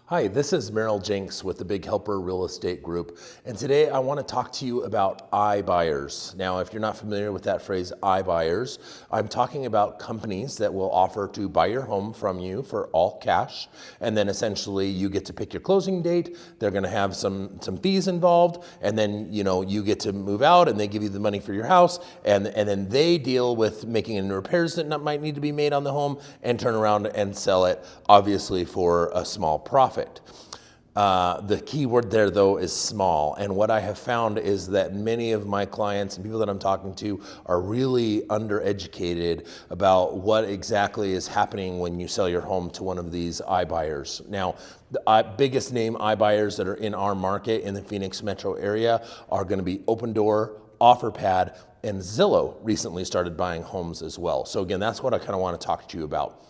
Hi, this is Merrill Jenks with the Big Helper Real Estate Group, and today I want to talk to you about iBuyers. Now, if you're not familiar with that phrase, iBuyers, I'm talking about companies that will offer to buy your home from you for all cash, and then essentially you get to pick your closing date. They're going to have some fees involved, and then you get to move out, and they give you the money for your house, and then they deal with making any repairs that might need to be made on the home, and turn around and sell it, obviously for a small profit. The key word there, though, is small. And what I have found is that many of my clients and people that I'm talking to are really undereducated about what exactly is happening when you sell your home to one of these iBuyers. Now, the biggest name iBuyers that are in our market in the Phoenix metro area are going to be Open Door, OfferPad, and Zillow recently started buying homes as well. So again, that's what I kind of want to talk to you about.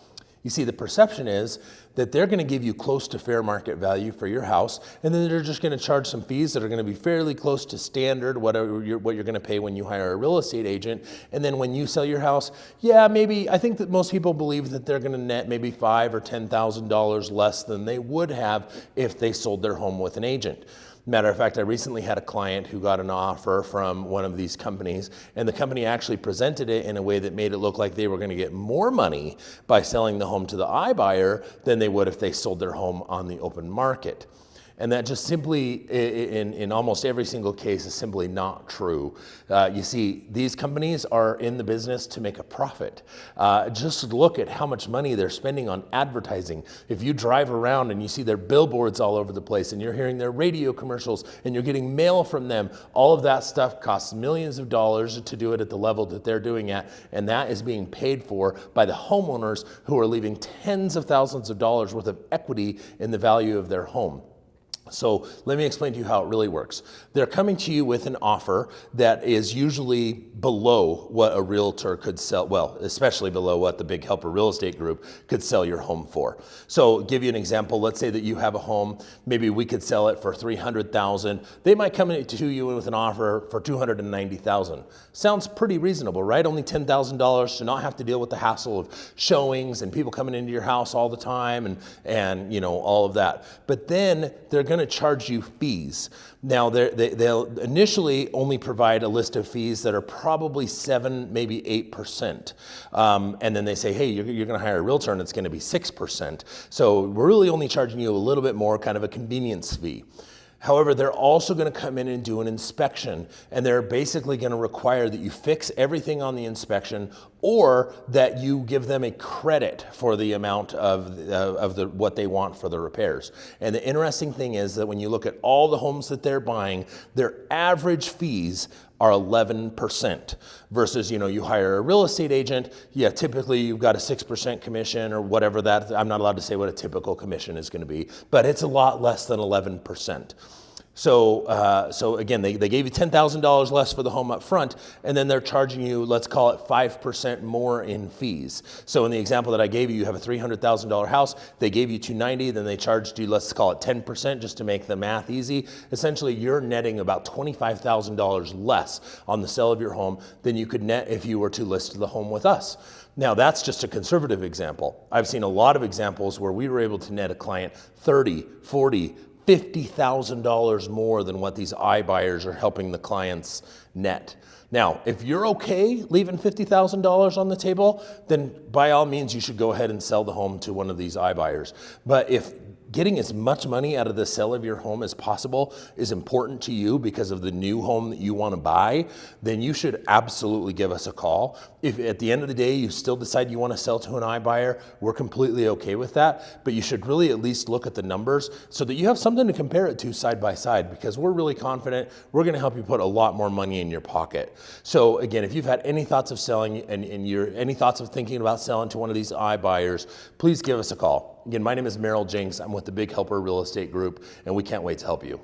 You see, the perception is that they're going to give you close to fair market value for your house, and then they're just going to charge some fees that are going to be fairly close to standard, what you're going to pay when you hire a real estate agent. And then when you sell your house, maybe I think that most people believe that they're going to net maybe $5,000 or $10,000 less than they would have if they sold their home with an agent. Matter of fact, I recently had a client who got an offer from one of these companies, and the company actually presented it in a way that made it look like they were going to get more money by selling the home to the iBuyer than they would if they sold their home on the open market. And that just simply, in almost every single case, is simply not true. You see, these companies are in the business to make a profit. Just look at how much money they're spending on advertising. If you drive around and you see their billboards all over the place, and you're hearing their radio commercials, and you're getting mail from them, all of that stuff costs millions of dollars to do it at the level that they're doing at, and that is being paid for by the homeowners who are leaving tens of thousands of dollars worth of equity in the value of their home. So let me explain to you how it really works. They're coming to you with an offer that is usually below what a realtor could sell, well, especially below what the Big Helper Real Estate Group could sell your home for. So give you an example. Let's say that you have a home. Maybe we could sell it for $300,000. They might come to you with an offer for $290,000. Sounds pretty reasonable, right? Only $10,000 to not have to deal with the hassle of showings and people coming into your house all the time and all of that. But then they're going to charge you fees. Now, they'll initially only provide a list of fees that are probably 7, maybe 8%. And then they say, hey, you're going to hire a realtor and it's going to be 6%. So we're really only charging you a little bit more, kind of a convenience fee. However, they're also going to come in and do an inspection, and they're basically going to require that you fix everything on the inspection, or that you give them a credit for the amount of what they want for the repairs. And the interesting thing is that when you look at all the homes that they're buying, their average fees are 11% versus, you hire a real estate agent. Yeah, typically you've got a 6% commission or whatever that, I'm not allowed to say what a typical commission is going to be, but it's a lot less than 11%. So again, they gave you $10,000 less for the home up front, and then they're charging you, let's call it 5% more in fees. So in the example that I gave you, you have a $300,000 house, they gave you $290,000, then they charged you, let's call it 10% just to make the math easy. Essentially, you're netting about $25,000 less on the sale of your home than you could net if you were to list the home with us. Now, that's just a conservative example. I've seen a lot of examples where we were able to net a client $30,000, $40,000, $50,000 more than what these iBuyers are helping the clients net. Now, if you're okay leaving $50,000 on the table, then by all means, you should go ahead and sell the home to one of these iBuyers. But if getting as much money out of the sale of your home as possible is important to you because of the new home that you want to buy, then you should absolutely give us a call. If at the end of the day you still decide you want to sell to an iBuyer, we're completely okay with that, but you should really at least look at the numbers so that you have something to compare it to side by side, because we're really confident we're going to help you put a lot more money in your pocket. So again, if you've had any thoughts of selling and any thoughts of thinking about selling to one of these iBuyers, please give us a call. Again, my name is Merrill Jenks. I'm with the Big Helper Real Estate Group, and we can't wait to help you.